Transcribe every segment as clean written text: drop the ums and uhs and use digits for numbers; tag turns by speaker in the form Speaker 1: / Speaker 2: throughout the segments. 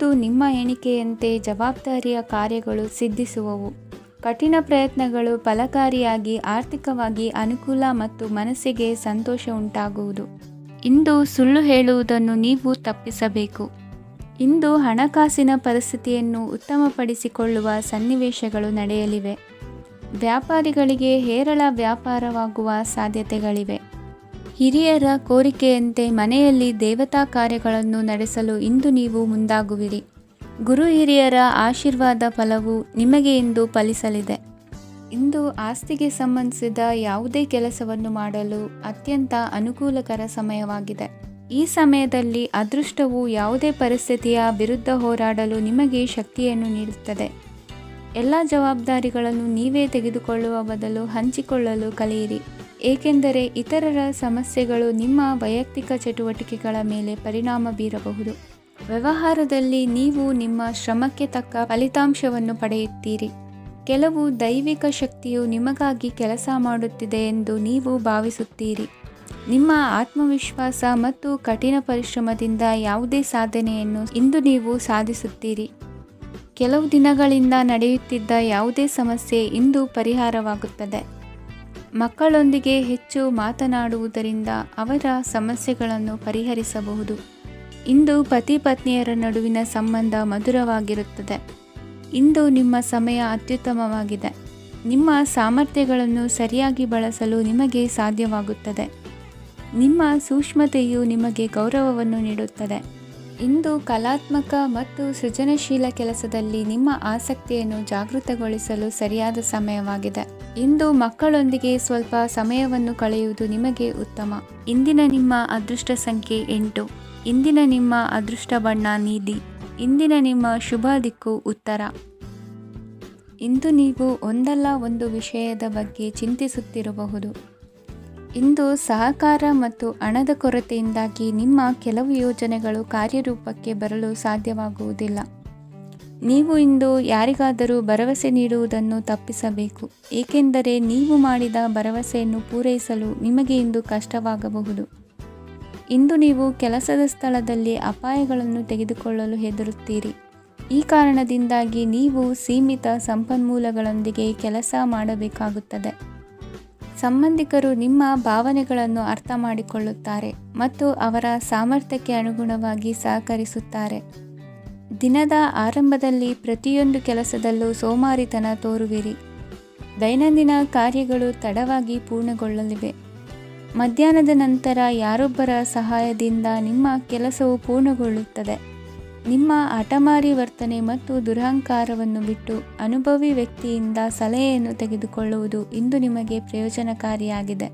Speaker 1: ಇಂದು ನಿಮ್ಮ ಎಣಿಕೆಯಂತೆ ಜವಾಬ್ದಾರಿಯ ಕಾರ್ಯಗಳು ಸಿದ್ಧಿಸುವವು. ಕಠಿಣ ಪ್ರಯತ್ನಗಳು ಫಲಕಾರಿಯಾಗಿ ಆರ್ಥಿಕವಾಗಿ ಅನುಕೂಲ ಮತ್ತು ಮನಸ್ಸಿಗೆ ಸಂತೋಷ ಉಂಟಾಗುವುದು. ಇಂದು ಸುಳ್ಳು ಹೇಳುವುದನ್ನು ನೀವು ತಪ್ಪಿಸಬೇಕು. ಇಂದು ಹಣಕಾಸಿನ ಪರಿಸ್ಥಿತಿಯನ್ನು ಉತ್ತಮಪಡಿಸಿಕೊಳ್ಳುವ ಸನ್ನಿವೇಶಗಳು ನಡೆಯಲಿವೆ. ವ್ಯಾಪಾರಿಗಳಿಗೆ ಹೇರಳ ವ್ಯಾಪಾರವಾಗುವ ಸಾಧ್ಯತೆಗಳಿವೆ. ಹಿರಿಯರ ಕೋರಿಕೆಯಂತೆ ಮನೆಯಲ್ಲಿ ದೇವತಾ ಕಾರ್ಯಗಳನ್ನು ನಡೆಸಲು ಇಂದು ನೀವು ಮುಂದಾಗುವಿರಿ. ಗುರು ಹಿರಿಯರ ಆಶೀರ್ವಾದ ಫಲವು ನಿಮಗೆ ಇಂದು ಫಲಿಸಲಿದೆ. ಇಂದು ಆಸ್ತಿಗೆ ಸಂಬಂಧಿಸಿದ ಯಾವುದೇ ಕೆಲಸವನ್ನು ಮಾಡಲು ಅತ್ಯಂತ ಅನುಕೂಲಕರ ಸಮಯವಾಗಿದೆ. ಈ ಸಮಯದಲ್ಲಿ ಅದೃಷ್ಟವು ಯಾವುದೇ ಪರಿಸ್ಥಿತಿಯ ವಿರುದ್ಧ ಹೋರಾಡಲು ನಿಮಗೆ ಶಕ್ತಿಯನ್ನು ನೀಡುತ್ತದೆ. ಎಲ್ಲ ಜವಾಬ್ದಾರಿಗಳನ್ನು ನೀವೇ ತೆಗೆದುಕೊಳ್ಳುವ ಬದಲು ಹಂಚಿಕೊಳ್ಳಲು ಕಲಿಯಿರಿ, ಏಕೆಂದರೆ ಇತರರ ಸಮಸ್ಯೆಗಳು ನಿಮ್ಮ ವೈಯಕ್ತಿಕ ಚಟುವಟಿಕೆಗಳ ಮೇಲೆ ಪರಿಣಾಮ ಬೀರಬಹುದು. ವ್ಯವಹಾರದಲ್ಲಿ ನೀವು ನಿಮ್ಮ ಶ್ರಮಕ್ಕೆ ತಕ್ಕ ಫಲಿತಾಂಶವನ್ನು ಪಡೆಯುತ್ತೀರಿ. ಕೆಲವು ದೈವಿಕ ಶಕ್ತಿಯು ನಿಮಗಾಗಿ ಕೆಲಸ ಮಾಡುತ್ತಿದೆ ಎಂದು ನೀವು ಭಾವಿಸುತ್ತೀರಿ. ನಿಮ್ಮ ಆತ್ಮವಿಶ್ವಾಸ ಮತ್ತು ಕಠಿಣ ಪರಿಶ್ರಮದಿಂದ ಯಾವುದೇ ಸಾಧನೆಯನ್ನು ಇಂದು ನೀವು ಸಾಧಿಸುತ್ತೀರಿ. ಕೆಲವು ದಿನಗಳಿಂದ ನಡೆಯುತ್ತಿದ್ದ ಯಾವುದೇ ಸಮಸ್ಯೆ ಇಂದು ಪರಿಹಾರವಾಗುತ್ತದೆ. ಮಕ್ಕಳೊಂದಿಗೆ ಹೆಚ್ಚು ಮಾತನಾಡುವುದರಿಂದ ಅವರ ಸಮಸ್ಯೆಗಳನ್ನು ಪರಿಹರಿಸಬಹುದು. ಇಂದು ಪತಿ ಪತ್ನಿಯರ ನಡುವಿನ ಸಂಬಂಧ ಮಧುರವಾಗಿರುತ್ತದೆ. ಇಂದು ನಿಮ್ಮ ಸಮಯ ಅತ್ಯುತ್ತಮವಾಗಿದೆ. ನಿಮ್ಮ ಸಾಮರ್ಥ್ಯಗಳನ್ನು ಸರಿಯಾಗಿ ಬಳಸಲು ನಿಮಗೆ ಸಾಧ್ಯವಾಗುತ್ತದೆ. ನಿಮ್ಮ ಸೂಕ್ಷ್ಮತೆಯು ನಿಮಗೆ ಗೌರವವನ್ನು ನೀಡುತ್ತದೆ. ಇಂದು ಕಲಾತ್ಮಕ ಮತ್ತು ಸೃಜನಶೀಲ ಕೆಲಸದಲ್ಲಿ ನಿಮ್ಮ ಆಸಕ್ತಿಯನ್ನು ಜಾಗೃತಗೊಳಿಸಲು ಸರಿಯಾದ ಸಮಯವಾಗಿದೆ. ಇಂದು ಮಕ್ಕಳೊಂದಿಗೆ ಸ್ವಲ್ಪ ಸಮಯವನ್ನು ಕಳೆಯುವುದು ನಿಮಗೆ ಉತ್ತಮ. ಇಂದಿನ ನಿಮ್ಮ ಅದೃಷ್ಟ ಸಂಖ್ಯೆ 8. ಇಂದಿನ ನಿಮ್ಮ ಅದೃಷ್ಟ ಬಣ್ಣ ನೀಲಿ. ಇಂದಿನ ನಿಮ್ಮ ಶುಭ ದಿಕ್ಕು ಉತ್ತರ. ಇಂದು ನೀವು ಒಂದಲ್ಲ ಒಂದು ವಿಷಯದ ಬಗ್ಗೆ ಚಿಂತಿಸುತ್ತಿರಬಹುದು. ಇಂದು ಸಹಕಾರ ಮತ್ತು ಹಣದ ಕೊರತೆಯಿಂದಾಗಿ ನಿಮ್ಮ ಕೆಲವು ಯೋಜನೆಗಳು ಕಾರ್ಯರೂಪಕ್ಕೆ ಬರಲು ಸಾಧ್ಯವಾಗುವುದಿಲ್ಲ. ನೀವು ಇಂದು ಯಾರಿಗಾದರೂ ಭರವಸೆ ನೀಡುವುದನ್ನು ತಪ್ಪಿಸಬೇಕು, ಏಕೆಂದರೆ ನೀವು ಮಾಡಿದ ಭರವಸೆಯನ್ನು ಪೂರೈಸಲು ನಿಮಗೆ ಇಂದು ಕಷ್ಟವಾಗಬಹುದು. ಇಂದು ನೀವು ಕೆಲಸದ ಸ್ಥಳದಲ್ಲಿ ಅಪಾಯಗಳನ್ನು ತೆಗೆದುಕೊಳ್ಳಲು ಹೆದರುತ್ತೀರಿ. ಈ ಕಾರಣದಿಂದಾಗಿ ನೀವು ಸೀಮಿತ ಸಂಪನ್ಮೂಲಗಳೊಂದಿಗೆ ಕೆಲಸ ಮಾಡಬೇಕಾಗುತ್ತದೆ. ಸಂಬಂಧಿಕರು ನಿಮ್ಮ ಭಾವನೆಗಳನ್ನು ಅರ್ಥ ಮಾಡಿಕೊಳ್ಳುತ್ತಾರೆ ಮತ್ತು ಅವರ ಸಾಮರ್ಥ್ಯಕ್ಕೆ ಅನುಗುಣವಾಗಿ ಸಹಕರಿಸುತ್ತಾರೆ. ದಿನದ ಆರಂಭದಲ್ಲಿ ಪ್ರತಿಯೊಂದು ಕೆಲಸದಲ್ಲೂ ಸೋಮಾರಿತನ ತೋರುವಿರಿ. ದೈನಂದಿನ ಕಾರ್ಯಗಳು ತಡವಾಗಿ ಪೂರ್ಣಗೊಳ್ಳಲಿವೆ. ಮಧ್ಯಾಹ್ನದ ನಂತರ ಯಾರೊಬ್ಬರ ಸಹಾಯದಿಂದ ನಿಮ್ಮ ಕೆಲಸವು ಪೂರ್ಣಗೊಳ್ಳುತ್ತದೆ. ನಿಮ್ಮ ಹಠಮಾರಿ ವರ್ತನೆ ಮತ್ತು ದುರಹಂಕಾರವನ್ನು ಬಿಟ್ಟು ಅನುಭವಿ ವ್ಯಕ್ತಿಯಿಂದ ಸಲಹೆಯನ್ನು ತೆಗೆದುಕೊಳ್ಳುವುದು ಇಂದು ನಿಮಗೆ ಪ್ರಯೋಜನಕಾರಿಯಾಗಿದೆ.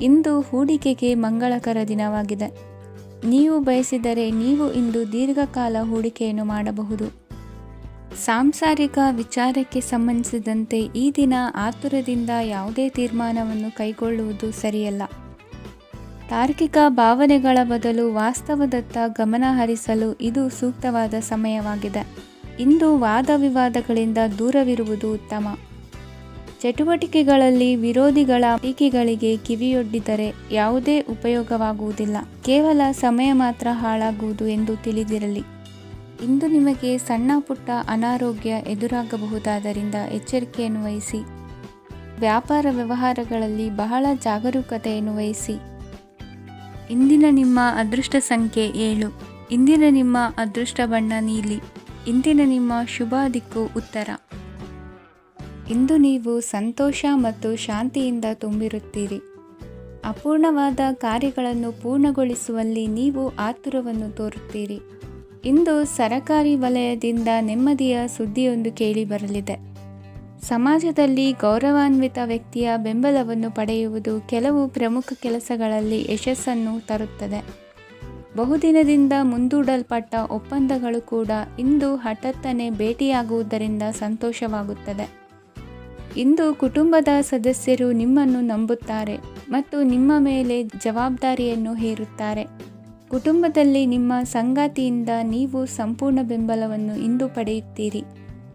Speaker 1: ಇಂದು ಹೂಡಿಕೆಗೆ ಮಂಗಳಕರ ದಿನವಾಗಿದೆ. ನೀವು ಬಯಸಿದರೆ ನೀವು ಇಂದು ದೀರ್ಘಕಾಲ ಹೂಡಿಕೆಯನ್ನು ಮಾಡಬಹುದು. ಸಾಂಸಾರಿಕ ವಿಚಾರಕ್ಕೆ ಸಂಬಂಧಿಸಿದಂತೆ ಈ ದಿನ ಆತುರದಿಂದ ಯಾವುದೇ ತೀರ್ಮಾನವನ್ನು ಕೈಗೊಳ್ಳುವುದು ಸರಿಯಲ್ಲ. ತಾರ್ಕಿಕ ಭಾವನೆಗಳ ಬದಲು ವಾಸ್ತವದತ್ತ ಗಮನ ಹರಿಸಲು ಇದು ಸೂಕ್ತವಾದ ಸಮಯವಾಗಿದೆ. ಇಂದು ವಾದ ವಿವಾದಗಳಿಂದ ದೂರವಿರುವುದು ಉತ್ತಮ. ಚಟುವಟಿಕೆಗಳಲ್ಲಿ ವಿರೋಧಿಗಳ ಟೀಕೆಗಳಿಗೆ ಕಿವಿಯೊಡ್ಡಿದರೆ ಯಾವುದೇ ಉಪಯೋಗವಾಗುವುದಿಲ್ಲ, ಕೇವಲ ಸಮಯ ಮಾತ್ರ ಹಾಳಾಗುವುದು ಎಂದು ತಿಳಿದಿರಲಿ. ಇಂದು ನಿಮಗೆ ಸಣ್ಣ ಪುಟ್ಟ ಅನಾರೋಗ್ಯ ಎದುರಾಗಬಹುದಾದ್ದರಿಂದ ಎಚ್ಚರಿಕೆಯನ್ನು ವಹಿಸಿ. ವ್ಯಾಪಾರ ವ್ಯವಹಾರಗಳಲ್ಲಿ ಬಹಳ ಜಾಗರೂಕತೆಯನ್ನು ವಹಿಸಿ. ಇಂದಿನ ನಿಮ್ಮ ಅದೃಷ್ಟ ಸಂಖ್ಯೆ 7. ಇಂದಿನ ನಿಮ್ಮ ಅದೃಷ್ಟ ಬಣ್ಣ ನೀಲಿ. ಇಂದಿನ ನಿಮ್ಮ ಶುಭ ದಿಕ್ಕು ಉತ್ತರ. ಇಂದು ನೀವು ಸಂತೋಷ ಮತ್ತು ಶಾಂತಿಯಿಂದ ತುಂಬಿರುತ್ತೀರಿ. ಅಪೂರ್ಣವಾದ ಕಾರ್ಯಗಳನ್ನು ಪೂರ್ಣಗೊಳಿಸುವಲ್ಲಿ ನೀವು ಆತುರವನ್ನು ತೋರುತ್ತೀರಿ. ಇಂದು ಸರಕಾರಿ ವಲಯದಿಂದ ನೆಮ್ಮದಿಯ ಸುದ್ದಿಯೊಂದು ಕೇಳಿಬರಲಿದೆ. ಸಮಾಜದಲ್ಲಿ ಗೌರವಾನ್ವಿತ ವ್ಯಕ್ತಿಯ ಬೆಂಬಲವನ್ನು ಪಡೆಯುವುದು ಕೆಲವು ಪ್ರಮುಖ ಕೆಲಸಗಳಲ್ಲಿ ಯಶಸ್ಸನ್ನು ತರುತ್ತದೆ. ಬಹುದಿನದಿಂದ ಮುಂದೂಡಲ್ಪಟ್ಟ ಒಪ್ಪಂದಗಳು ಕೂಡ ಇಂದು ಹಠಾತ್ತನೆ ಭೇಟಿಯಾಗುವುದರಿಂದ ಸಂತೋಷವಾಗುತ್ತದೆ. ಇಂದು ಕುಟುಂಬದ ಸದಸ್ಯರು ನಿಮ್ಮನ್ನು ನಂಬುತ್ತಾರೆ ಮತ್ತು ನಿಮ್ಮ ಮೇಲೆ ಜವಾಬ್ದಾರಿಯನ್ನು ಹೇರುತ್ತಾರೆ. ಕುಟುಂಬದಲ್ಲಿ ನಿಮ್ಮ ಸಂಗಾತಿಯಿಂದ ನೀವು ಸಂಪೂರ್ಣ ಬೆಂಬಲವನ್ನು ಇಂದು ಪಡೆಯುತ್ತೀರಿ.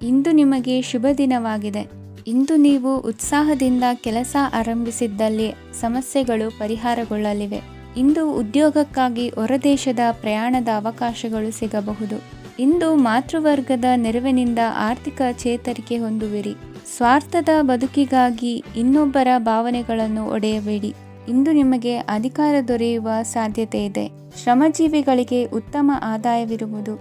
Speaker 1: ಇಂದು ನಿಮಗೆ ಶುಭ ದಿನವಾಗಿದೆ. ಇಂದು ನೀವು ಉತ್ಸಾಹದಿಂದ ಕೆಲಸ ಆರಂಭಿಸಿದ್ದಲ್ಲಿ ಸಮಸ್ಯೆಗಳು ಪರಿಹಾರಗೊಳ್ಳಲಿವೆ. ಇಂದು ಉದ್ಯೋಗಕ್ಕಾಗಿ ಹೊರದೇಶದ ಪ್ರಯಾಣದ ಅವಕಾಶಗಳು ಸಿಗಬಹುದು. ಇಂದು ಮಾತೃವರ್ಗದ ನೆರವಿನಿಂದ ಆರ್ಥಿಕ ಚೇತರಿಕೆ ಹೊಂದುವಿರಿ. ಸ್ವಾರ್ಥದ ಬದುಕಿಗಾಗಿ ಇನ್ನೊಬ್ಬರ ಭಾವನೆಗಳನ್ನು ಒಡೆಯಬೇಡಿ. ಇಂದು ನಿಮಗೆ ಅಧಿಕಾರ ದೊರೆಯುವ ಸಾಧ್ಯತೆ ಇದೆ. ಶ್ರಮಜೀವಿಗಳಿಗೆ ಉತ್ತಮ ಆದಾಯವಿರುವುದು.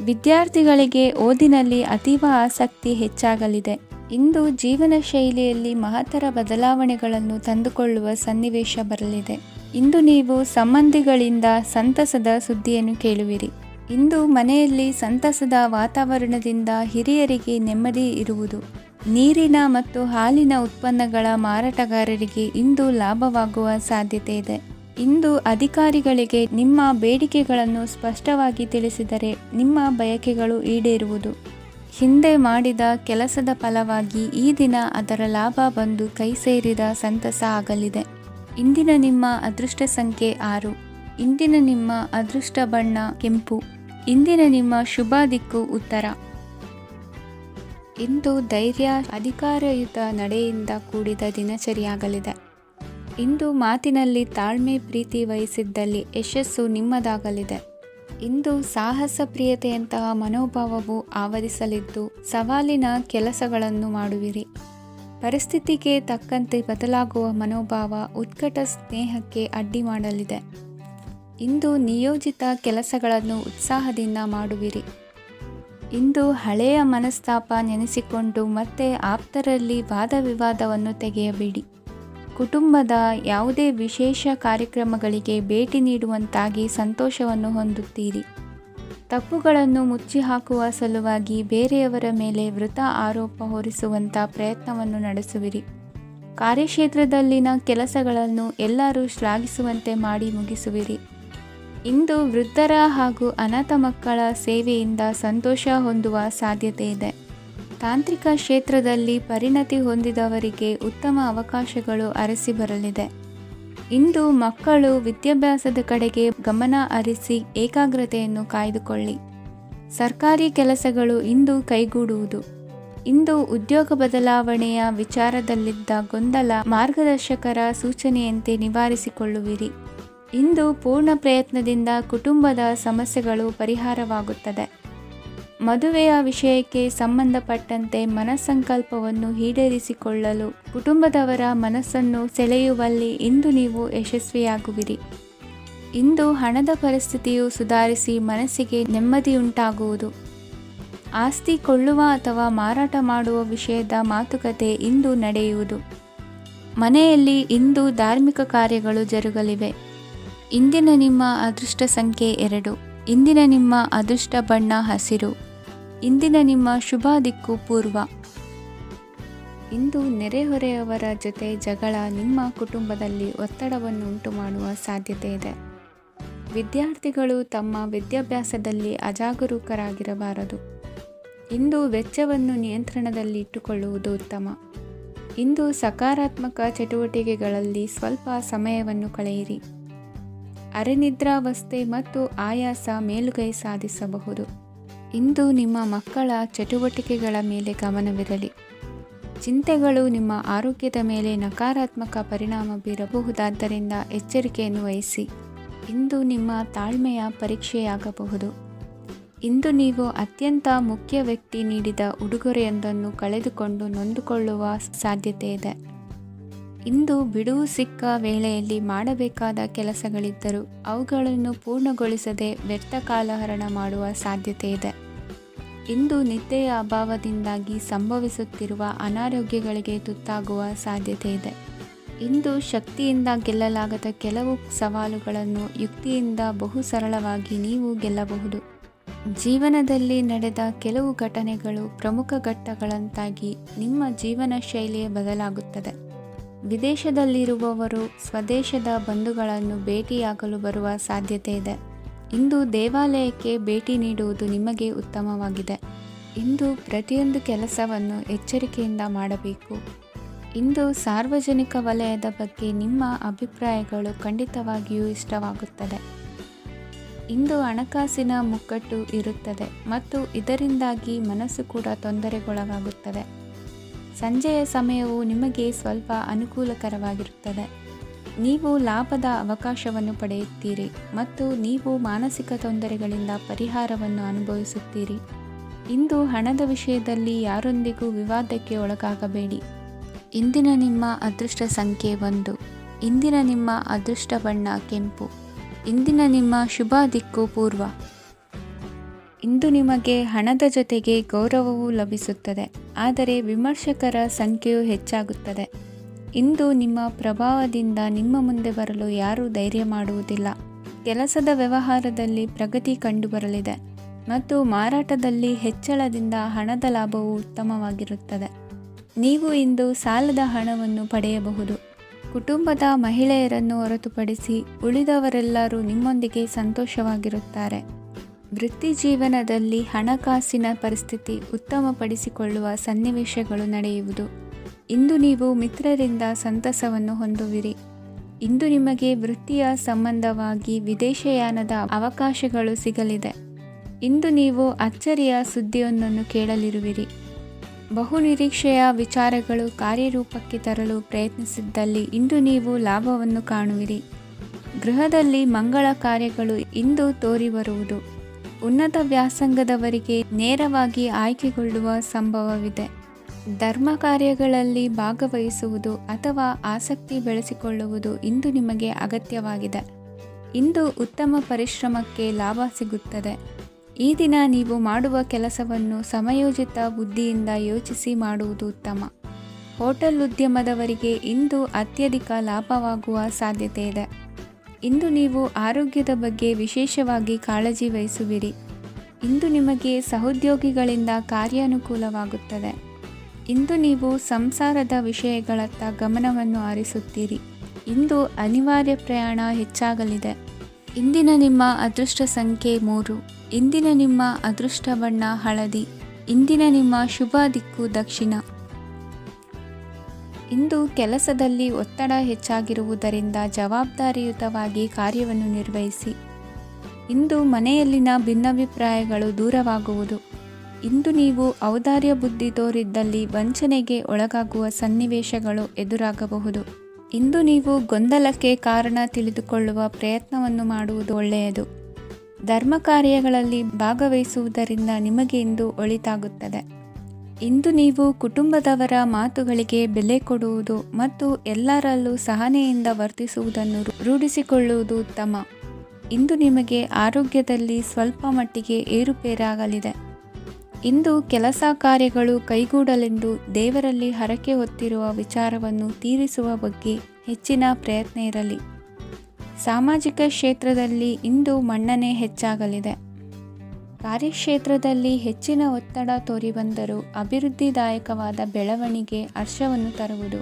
Speaker 1: ವಿದ್ಯಾರ್ಥಿಗಳಿಗೆ ಓದಿನಲ್ಲಿ ಅತೀವ ಆಸಕ್ತಿ ಹೆಚ್ಚಾಗಲಿದೆ. ಇಂದು ಜೀವನ ಶೈಲಿಯಲ್ಲಿ ಮಹತ್ತರ ಬದಲಾವಣೆಗಳನ್ನು ತಂದುಕೊಳ್ಳುವ ಸನ್ನಿವೇಶ ಬರಲಿದೆ. ಇಂದು ನೀವು ಸಂಬಂಧಿಗಳಿಂದ ಸಂತಸದ ಸುದ್ದಿಯನ್ನು ಕೇಳುವಿರಿ. ಇಂದು ಮನೆಯಲ್ಲಿ ಸಂತಸದ ವಾತಾವರಣದಿಂದ ಹಿರಿಯರಿಗೆ ನೆಮ್ಮದಿ ಇರುವುದು. ನೀರಿನ ಮತ್ತು ಹಾಲಿನ ಉತ್ಪನ್ನಗಳ ಮಾರಾಟಗಾರರಿಗೆ ಇಂದು ಲಾಭವಾಗುವ ಸಾಧ್ಯತೆ ಇದೆ. ಇಂದು ಅಧಿಕಾರಿಗಳಿಗೆ ನಿಮ್ಮ ಬೇಡಿಕೆಗಳನ್ನು ಸ್ಪಷ್ಟವಾಗಿ ತಿಳಿಸಿದರೆ ನಿಮ್ಮ ಬಯಕೆಗಳು ಈಡೇರುವುದು. ಹಿಂದೆ ಮಾಡಿದ ಕೆಲಸದ ಫಲವಾಗಿ ಈ ದಿನ ಅದರ ಲಾಭ ಬಂದು ಕೈ ಸೇರಿದ ಸಂತಸ ಆಗಲಿದೆ. ಇಂದಿನ ನಿಮ್ಮ ಅದೃಷ್ಟ ಸಂಖ್ಯೆ 6. ಇಂದಿನ ನಿಮ್ಮ ಅದೃಷ್ಟ ಬಣ್ಣ ಕೆಂಪು. ಇಂದಿನ ನಿಮ್ಮ ಶುಭ ದಿಕ್ಕು ಉತ್ತರ. ಇಂದು ಧೈರ್ಯ, ಅಧಿಕಾರಯುತ ನಡೆಯಿಂದ ಕೂಡಿದ ದಿನಚರಿಯಾಗಲಿದೆ. ಇಂದು ಮಾತಿನಲ್ಲಿ ತಾಳ್ಮೆ, ಪ್ರೀತಿ ವಹಿಸಿದ್ದಲ್ಲಿ ಯಶಸ್ಸು ನಿಮ್ಮದಾಗಲಿದೆ. ಇಂದು ಸಾಹಸ ಪ್ರಿಯತೆಯಂತಹ ಮನೋಭಾವವು ಆವರಿಸಲಿದ್ದು ಸವಾಲಿನ ಕೆಲಸಗಳನ್ನು ಮಾಡುವಿರಿ. ಪರಿಸ್ಥಿತಿಗೆ ತಕ್ಕಂತೆ ಬದಲಾಗುವ ಮನೋಭಾವ ಉತ್ಕಟ ಸ್ನೇಹಕ್ಕೆ ಅಡ್ಡಿ ಮಾಡಲಿದೆ. ಇಂದು ನಿಯೋಜಿತ ಕೆಲಸಗಳನ್ನು ಉತ್ಸಾಹದಿಂದ ಮಾಡುವಿರಿ. ಇಂದು ಹಳೆಯ ಮನಸ್ತಾಪ ನೆನೆಸಿಕೊಂಡು ಮತ್ತೆ ಆಪ್ತರಲ್ಲಿ ವಾದ ವಿವಾದವನ್ನು ತೆಗೆಯಬೇಡಿ. ಕುಟುಂಬದ ಯಾವುದೇ ವಿಶೇಷ ಕಾರ್ಯಕ್ರಮಗಳಿಗೆ ಭೇಟಿ ನೀಡುವಂತಾಗಿ ಸಂತೋಷವನ್ನು ಹೊಂದುತ್ತೀರಿ. ತಪ್ಪುಗಳನ್ನು ಮುಚ್ಚಿಹಾಕುವ ಸಲುವಾಗಿ ಬೇರೆಯವರ ಮೇಲೆ ವೃಥ ಆರೋಪ ಹೊರಿಸುವಂಥ ಪ್ರಯತ್ನವನ್ನು ನಡೆಸುವಿರಿ. ಕಾರ್ಯಕ್ಷೇತ್ರದಲ್ಲಿನ ಕೆಲಸಗಳನ್ನು ಎಲ್ಲರೂ ಶ್ಲಾಘಿಸುವಂತೆ ಮಾಡಿ ಮುಗಿಸುವಿರಿ. ಇಂದು ವೃದ್ಧರ ಹಾಗೂ ಅನಾಥ ಮಕ್ಕಳ ಸೇವೆಯಿಂದ ಸಂತೋಷ ಹೊಂದುವ ಸಾಧ್ಯತೆ ಇದೆ. ತಾಂತ್ರಿಕ ಕ್ಷೇತ್ರದಲ್ಲಿ ಪರಿಣತಿ ಹೊಂದಿದವರಿಗೆ ಉತ್ತಮ ಅವಕಾಶಗಳು ಅರಸಿ ಬರಲಿದೆ. ಇಂದು ಮಕ್ಕಳು ವಿದ್ಯಾಭ್ಯಾಸದ ಕಡೆಗೆ ಗಮನ ಹರಿಸಿ ಏಕಾಗ್ರತೆಯನ್ನು ಕಾಯ್ದುಕೊಳ್ಳಿ. ಸರ್ಕಾರಿ ಕೆಲಸಗಳು ಇಂದು ಕೈಗೂಡುವುದು. ಇಂದು ಉದ್ಯೋಗ ಬದಲಾವಣೆಯ ವಿಚಾರದಲ್ಲಿದ್ದ ಗೊಂದಲ ಮಾರ್ಗದರ್ಶಕರ ಸೂಚನೆಯಂತೆ ನಿವಾರಿಸಿಕೊಳ್ಳುವಿರಿ. ಇಂದು ಪೂರ್ಣ ಪ್ರಯತ್ನದಿಂದ ಕುಟುಂಬದ ಸಮಸ್ಯೆಗಳು ಪರಿಹಾರವಾಗುತ್ತದೆ. ಮದುವೆಯ ವಿಷಯಕ್ಕೆ ಸಂಬಂಧಪಟ್ಟಂತೆ ಮನಸ್ಸಂಕಲ್ಪವನ್ನು ಈಡೇರಿಸಿಕೊಳ್ಳಲು ಕುಟುಂಬದವರ ಮನಸ್ಸನ್ನು ಸೆಳೆಯುವಲ್ಲಿ ಇಂದು ನೀವು ಯಶಸ್ವಿಯಾಗುವಿರಿ. ಇಂದು ಹಣದ ಪರಿಸ್ಥಿತಿಯು ಸುಧಾರಿಸಿ ಮನಸ್ಸಿಗೆ ನೆಮ್ಮದಿಯುಂಟಾಗುವುದು. ಆಸ್ತಿ ಕೊಳ್ಳುವ ಅಥವಾ ಮಾರಾಟ ಮಾಡುವ ವಿಷಯದ ಮಾತುಕತೆ ಇಂದು ನಡೆಯುವುದು. ಮನೆಯಲ್ಲಿ ಇಂದು ಧಾರ್ಮಿಕ ಕಾರ್ಯಗಳು ಜರುಗಲಿವೆ. ಇಂದಿನ ನಿಮ್ಮ ಅದೃಷ್ಟ ಸಂಖ್ಯೆ 2. ಇಂದಿನ ನಿಮ್ಮ ಅದೃಷ್ಟ ಬಣ್ಣ ಹಸಿರು. ಇಂದಿನ ನಿಮ್ಮ ಶುಭ ದಿಕ್ಕು ಪೂರ್ವ. ಇಂದು ನೆರೆಹೊರೆಯವರ ಜೊತೆ ಜಗಳ ನಿಮ್ಮ ಕುಟುಂಬದಲ್ಲಿ ಒತ್ತಡವನ್ನು ಉಂಟುಮಾಡುವ ಸಾಧ್ಯತೆ ಇದೆ. ವಿದ್ಯಾರ್ಥಿಗಳು ತಮ್ಮ ವಿದ್ಯಾಭ್ಯಾಸದಲ್ಲಿ ಅಜಾಗರೂಕರಾಗಿರಬಾರದು. ಇಂದು ವೆಚ್ಚವನ್ನು ನಿಯಂತ್ರಣದಲ್ಲಿ ಇಟ್ಟುಕೊಳ್ಳುವುದು ಉತ್ತಮ. ಇಂದು ಸಕಾರಾತ್ಮಕ ಚಟುವಟಿಕೆಗಳಲ್ಲಿ ಸ್ವಲ್ಪ ಸಮಯವನ್ನು ಕಳೆಯಿರಿ. ಅರೆನಿದ್ರಾವಸ್ಥೆ ಮತ್ತು ಆಯಾಸ ಮೇಲುಗೈ ಸಾಧಿಸಬಹುದು. ಇಂದು ನಿಮ್ಮ ಮಕ್ಕಳ ಚಟುವಟಿಕೆಗಳ ಮೇಲೆ ಗಮನವಿರಲಿ. ಚಿಂತೆಗಳು ನಿಮ್ಮ ಆರೋಗ್ಯದ ಮೇಲೆ ನಕಾರಾತ್ಮಕ ಪರಿಣಾಮ ಬೀರಬಹುದಾದ್ದರಿಂದ ಎಚ್ಚರಿಕೆಯನ್ನು ವಹಿಸಿ. ಇಂದು ನಿಮ್ಮ ತಾಳ್ಮೆಯ ಪರೀಕ್ಷೆಯಾಗಬಹುದು. ಇಂದು ನೀವು ಅತ್ಯಂತ ಮುಖ್ಯ ವ್ಯಕ್ತಿ ನೀಡಿದ ಉಡುಗೊರೆಯೊಂದನ್ನು ಕಳೆದುಕೊಂಡು ನೊಂದುಕೊಳ್ಳುವ ಸಾಧ್ಯತೆ ಇದೆ. ಇಂದು ಬಿಡುವು ಸಿಕ್ಕ ವೇಳೆಯಲ್ಲಿ ಮಾಡಬೇಕಾದ ಕೆಲಸಗಳಿದ್ದರೂ ಅವುಗಳನ್ನು ಪೂರ್ಣಗೊಳಿಸದೆ ವ್ಯರ್ಥ ಕಾಲಹರಣ ಮಾಡುವ ಸಾಧ್ಯತೆ ಇದೆ. ಇಂದು ನಿದ್ದೆಯ ಅಭಾವದಿಂದಾಗಿ ಸಂಭವಿಸುತ್ತಿರುವ ಅನಾರೋಗ್ಯಗಳಿಗೆ ತುತ್ತಾಗುವ ಸಾಧ್ಯತೆ ಇದೆ. ಇಂದು ಶಕ್ತಿಯಿಂದ ಗೆಲ್ಲಲಾಗದ ಕೆಲವು ಸವಾಲುಗಳನ್ನು ಯುಕ್ತಿಯಿಂದ ಬಹು ಸರಳವಾಗಿ ನೀವು ಗೆಲ್ಲಬಹುದು. ಜೀವನದಲ್ಲಿ ನಡೆದ ಕೆಲವು ಘಟನೆಗಳು ಪ್ರಮುಖ ಘಟ್ಟಗಳಂತಾಗಿ ನಿಮ್ಮ ಜೀವನ ಶೈಲಿಯೇ ಬದಲಾಗುತ್ತದೆ. ವಿದೇಶದಲ್ಲಿರುವವರು ಸ್ವದೇಶದ ಬಂಧುಗಳನ್ನು ಭೇಟಿಯಾಗಲು ಬರುವ ಸಾಧ್ಯತೆ ಇದೆ. ಇಂದು ದೇವಾಲಯಕ್ಕೆ ಭೇಟಿ ನೀಡುವುದು ನಿಮಗೆ ಉತ್ತಮವಾಗಿದೆ. ಇಂದು ಪ್ರತಿಯೊಂದು ಕೆಲಸವನ್ನು ಎಚ್ಚರಿಕೆಯಿಂದ ಮಾಡಬೇಕು. ಇಂದು ಸಾರ್ವಜನಿಕ ವಲಯದ ಬಗ್ಗೆ ನಿಮ್ಮ ಅಭಿಪ್ರಾಯಗಳು ಖಂಡಿತವಾಗಿಯೂ ಇಷ್ಟವಾಗುತ್ತದೆ. ಇಂದು ಹಣಕಾಸಿನ ಮುಗ್ಗಟ್ಟು ಇರುತ್ತದೆ ಮತ್ತು ಇದರಿಂದಾಗಿ ಮನಸ್ಸು ಕೂಡ ತೊಂದರೆಗೊಳಗಾಗುತ್ತದೆ. ಸಂಜೆಯ ಸಮಯವು ನಿಮಗೆ ಸ್ವಲ್ಪ ಅನುಕೂಲಕರವಾಗಿರುತ್ತದೆ. ನೀವು ಲಾಭದ ಅವಕಾಶವನ್ನು ಪಡೆಯುತ್ತೀರಿ ಮತ್ತು ನೀವು ಮಾನಸಿಕ ತೊಂದರೆಗಳಿಂದ ಪರಿಹಾರವನ್ನು ಅನುಭವಿಸುತ್ತೀರಿ. ಇಂದು ಹಣದ ವಿಷಯದಲ್ಲಿ ಯಾರೊಂದಿಗೂ ವಿವಾದಕ್ಕೆ ಒಳಗಾಗಬೇಡಿ. ಇಂದಿನ ನಿಮ್ಮ ಅದೃಷ್ಟ ಸಂಖ್ಯೆ 1. ಇಂದಿನ ನಿಮ್ಮ ಅದೃಷ್ಟ ಬಣ್ಣ ಕೆಂಪು. ಇಂದಿನ ನಿಮ್ಮ ಶುಭ ದಿಕ್ಕು ಪೂರ್ವ. ಇಂದು ನಿಮಗೆ ಹಣದ ಜೊತೆಗೆ ಗೌರವವೂ ಲಭಿಸುತ್ತದೆ, ಆದರೆ ವಿಮರ್ಶಕರ ಸಂಖ್ಯೆಯೂ ಹೆಚ್ಚಾಗುತ್ತದೆ. ಇಂದು ನಿಮ್ಮ ಪ್ರಭಾವದಿಂದ ನಿಮ್ಮ ಮುಂದೆ ಬರಲು ಯಾರೂ ಧೈರ್ಯ ಮಾಡುವುದಿಲ್ಲ. ಕೆಲಸದ ವ್ಯವಹಾರದಲ್ಲಿ ಪ್ರಗತಿ ಕಂಡುಬರಲಿದೆ ಮತ್ತು ಮಾರಾಟದಲ್ಲಿ ಹೆಚ್ಚಳದಿಂದ ಹಣದ ಲಾಭವು ಉತ್ತಮವಾಗಿರುತ್ತದೆ. ನೀವು ಇಂದು ಸಾಲದ ಹಣವನ್ನು ಪಡೆಯಬಹುದು. ಕುಟುಂಬದ ಮಹಿಳೆಯರನ್ನು ಹೊರತುಪಡಿಸಿ ಉಳಿದವರೆಲ್ಲರೂ ನಿಮ್ಮೊಂದಿಗೆ ಸಂತೋಷವಾಗಿರುತ್ತಾರೆ. ವೃತ್ತಿ ಜೀವನದಲ್ಲಿ ಹಣಕಾಸಿನ ಪರಿಸ್ಥಿತಿ ಉತ್ತಮಪಡಿಸಿಕೊಳ್ಳುವ ಸನ್ನಿವೇಶಗಳು ನಡೆಯುವುದು. ಇಂದು ನೀವು ಮಿತ್ರರಿಂದ ಸಂತಸವನ್ನು ಹೊಂದುವಿರಿ. ಇಂದು ನಿಮಗೆ ವೃತ್ತಿಯ ಸಂಬಂಧವಾಗಿ ವಿದೇಶಯಾನದ ಅವಕಾಶಗಳು ಸಿಗಲಿದೆ. ಇಂದು ನೀವು ಅಚ್ಚರಿಯ ಸುದ್ದಿಯೊಂದನ್ನು ಕೇಳಲಿರುವಿರಿ. ಬಹುನಿರೀಕ್ಷೆಯ ವಿಚಾರಗಳು ಕಾರ್ಯರೂಪಕ್ಕೆ ತರಲು ಪ್ರಯತ್ನಿಸಿದ್ದಲ್ಲಿ ಇಂದು ನೀವು ಲಾಭವನ್ನು ಕಾಣುವಿರಿ. ಗೃಹದಲ್ಲಿ ಮಂಗಳ ಕಾರ್ಯಗಳು ಇಂದು ತೋರಿಬರುವುದು. ಉನ್ನತ ವ್ಯಾಸಂಗದವರಿಗೆ ನೇರವಾಗಿ ಆಯ್ಕೆಗೊಳ್ಳುವ ಸಂಭವವಿದೆ. ಧರ್ಮ ಕಾರ್ಯಗಳಲ್ಲಿ ಭಾಗವಹಿಸುವುದು ಅಥವಾ ಆಸಕ್ತಿ ಬೆಳೆಸಿಕೊಳ್ಳುವುದು ಇಂದು ನಿಮಗೆ ಅಗತ್ಯವಾಗಿದೆ. ಇಂದು ಉತ್ತಮ ಪರಿಶ್ರಮಕ್ಕೆ ಲಾಭ ಸಿಗುತ್ತದೆ. ಈ ದಿನ ನೀವು ಮಾಡುವ ಕೆಲಸವನ್ನು ಸಮಯೋಚಿತ ಬುದ್ಧಿಯಿಂದ ಯೋಚಿಸಿ ಮಾಡುವುದು ಉತ್ತಮ. ಹೋಟೆಲ್ ಉದ್ಯಮದವರಿಗೆ ಇಂದು ಅತ್ಯಧಿಕ ಲಾಭವಾಗುವ ಸಾಧ್ಯತೆ ಇದೆ. ಇಂದು ನೀವು ಆರೋಗ್ಯದ ಬಗ್ಗೆ ವಿಶೇಷವಾಗಿ ಕಾಳಜಿ ವಹಿಸುವಿರಿ. ಇಂದು ನಿಮಗೆ ಸಹೋದ್ಯೋಗಿಗಳಿಂದ ಕಾರ್ಯಾನುಕೂಲವಾಗುತ್ತದೆ. ಇಂದು ನೀವು ಸಂಸಾರದ ವಿಷಯಗಳತ್ತ ಗಮನವನ್ನು ಹರಿಸುತ್ತೀರಿ. ಇಂದು ಅನಿವಾರ್ಯ ಪ್ರಯಾಣ ಹೆಚ್ಚಾಗಲಿದೆ. ಇಂದಿನ ನಿಮ್ಮ ಅದೃಷ್ಟ ಸಂಖ್ಯೆ 3. ಇಂದಿನ ನಿಮ್ಮ ಅದೃಷ್ಟ ಬಣ್ಣ ಹಳದಿ. ಇಂದಿನ ನಿಮ್ಮ ಶುಭ ದಿಕ್ಕು ದಕ್ಷಿಣ. ಇಂದು ಕೆಲಸದಲ್ಲಿ ಒತ್ತಡ ಹೆಚ್ಚಾಗಿರುವುದರಿಂದ ಜವಾಬ್ದಾರಿಯುತವಾಗಿ ಕಾರ್ಯವನ್ನು ನಿರ್ವಹಿಸಿ. ಇಂದು ಮನೆಯಲ್ಲಿನ ಭಿನ್ನಾಭಿಪ್ರಾಯಗಳು ದೂರವಾಗುವುದು. ಇಂದು ನೀವು ಔದಾರ್ಯ ಬುದ್ಧಿ ತೋರಿದ್ದಲ್ಲಿ ವಂಚನೆಗೆ ಒಳಗಾಗುವ ಸನ್ನಿವೇಶಗಳು ಎದುರಾಗಬಹುದು. ಇಂದು ನೀವು ಗೊಂದಲಕ್ಕೆ ಕಾರಣ ತಿಳಿದುಕೊಳ್ಳುವ ಪ್ರಯತ್ನವನ್ನು ಮಾಡುವುದು ಒಳ್ಳೆಯದು. ಧರ್ಮ ಕಾರ್ಯಗಳಲ್ಲಿ ಭಾಗವಹಿಸುವುದರಿಂದ ನಿಮಗೆ ಇಂದು ಒಳಿತಾಗುತ್ತದೆ. ಇಂದು ನೀವು ಕುಟುಂಬದವರ ಮಾತುಗಳಿಗೆ ಬೆಲೆ ಕೊಡುವುದು ಮತ್ತು ಎಲ್ಲರಲ್ಲೂ ಸಹನೆಯಿಂದ ವರ್ತಿಸುವುದನ್ನು ರೂಢಿಸಿಕೊಳ್ಳುವುದು ಉತ್ತಮ. ಇಂದು ನಿಮಗೆ ಆರೋಗ್ಯದಲ್ಲಿ ಸ್ವಲ್ಪ ಮಟ್ಟಿಗೆ ಏರುಪೇರಾಗಲಿದೆ. ಇಂದು ಕೆಲಸ ಕಾರ್ಯಗಳು ಕೈಗೂಡಲೆಂದು ದೇವರಲ್ಲಿ ಹರಕೆ ಹೊತ್ತಿರುವ ವಿಚಾರವನ್ನು ತೀರಿಸುವ ಬಗ್ಗೆ ಹೆಚ್ಚಿನ ಪ್ರಯತ್ನ ಇರಲಿ. ಸಾಮಾಜಿಕ ಕ್ಷೇತ್ರದಲ್ಲಿ ಇಂದು ಮನ್ನಣೆ ಹೆಚ್ಚಾಗಲಿದೆ. ಕಾರ್ಯಕ್ಷೇತ್ರದಲ್ಲಿ ಹೆಚ್ಚಿನ ಒತ್ತಡ ತೋರಿಬಂದರೂ ಅಭಿವೃದ್ಧಿದಾಯಕವಾದ ಬೆಳವಣಿಗೆ ಹರ್ಷವನ್ನು ತರುವುದು.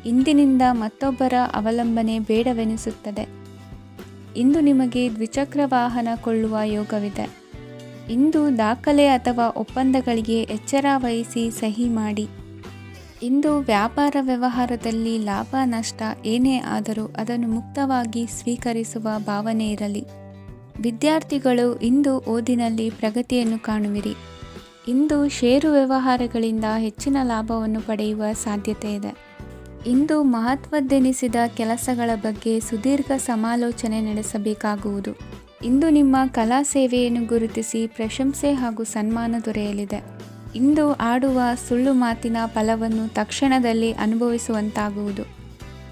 Speaker 1: ಇಂದಿನಿಂದ ಮತ್ತೊಬ್ಬರ ಅವಲಂಬನೆ ಬೇಡವೆನಿಸುತ್ತದೆ. ಇಂದು ನಿಮಗೆ ದ್ವಿಚಕ್ರ ವಾಹನ ಕೊಳ್ಳುವ ಯೋಗವಿದೆ. ಇಂದು ದಾಖಲೆ ಅಥವಾ ಒಪ್ಪಂದಗಳಿಗೆ ಎಚ್ಚರ ವಹಿಸಿ ಸಹಿ ಮಾಡಿ. ಇಂದು ವ್ಯಾಪಾರ ವ್ಯವಹಾರದಲ್ಲಿ ಲಾಭ ನಷ್ಟ ಏನೇ ಆದರೂ ಅದನ್ನು ಮುಕ್ತವಾಗಿ ಸ್ವೀಕರಿಸುವ ಭಾವನೆ ಇರಲಿ. ವಿದ್ಯಾರ್ಥಿಗಳು ಇಂದು ಓದಿನಲ್ಲಿ ಪ್ರಗತಿಯನ್ನು ಕಾಣುವಿರಿ. ಇಂದು ಷೇರು ವ್ಯವಹಾರಗಳಿಂದ ಹೆಚ್ಚಿನ ಲಾಭವನ್ನು ಪಡೆಯುವ ಸಾಧ್ಯತೆ ಇದೆ. ಇಂದು ಮಹತ್ವದ್ದೆನಿಸಿದ ಕೆಲಸಗಳ ಬಗ್ಗೆ ಸುದೀರ್ಘ ಸಮಾಲೋಚನೆ ನಡೆಸಬೇಕಾಗುವುದು. ಇಂದು ನಿಮ್ಮ ಕಲಾ ಸೇವೆಯನ್ನು ಗುರುತಿಸಿ ಪ್ರಶಂಸೆ ಹಾಗೂ ಸನ್ಮಾನ ದೊರೆಯಲಿದೆ. ಇಂದು ಆಡುವ ಸುಳ್ಳು ಮಾತಿನ ಫಲವನ್ನು ತಕ್ಷಣದಲ್ಲಿ ಅನುಭವಿಸುವಂತಾಗುವುದು.